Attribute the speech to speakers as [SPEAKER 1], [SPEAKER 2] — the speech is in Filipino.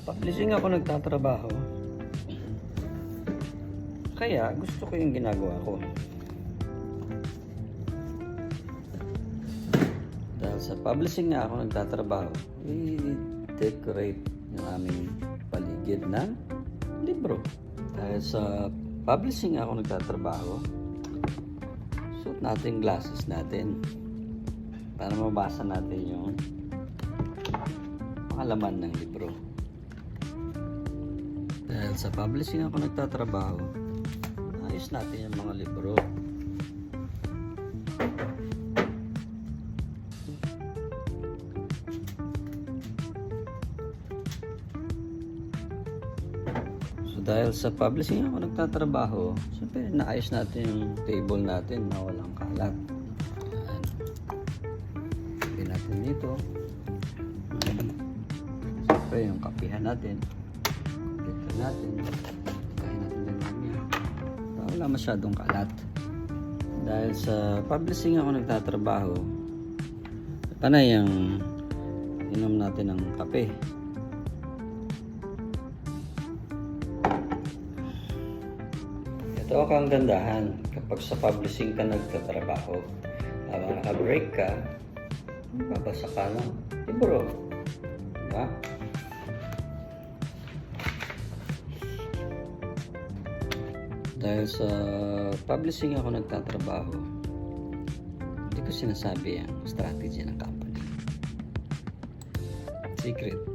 [SPEAKER 1] publishing ako nagtatrabaho. Kaya gusto ko yung ginagawa ko. Dahil sa publishing nga ako nagtatrabaho, i-decorate yung aming paligid ng libro. Dahil sa publishing ako nagtatrabaho, suot natin glasses natin para mabasa natin yung makalaman ng libro. Dahil sa publishing ako nagtatrabaho, ayos natin yung mga libro. So dahil sa publishing ako nagtatrabaho, siyempre naayos natin yung table natin na walang kalat. Ayan. Lagyan natin dito. Siyempre yung kapihan natin. Dito natin. Kain natin din mamaya. Wala masyadong kalat. Dahil sa publishing ako nagtatrabaho, panay yung inom natin ng kape. Ito ang gandahan kapag sa publishing ka nagtatrabaho. Habang naka-break ka, babasa ka ng libro. Diba? Dahil sa publishing ako nagtatrabaho, hindi ko sinasabi ang strategy ng company. Secret.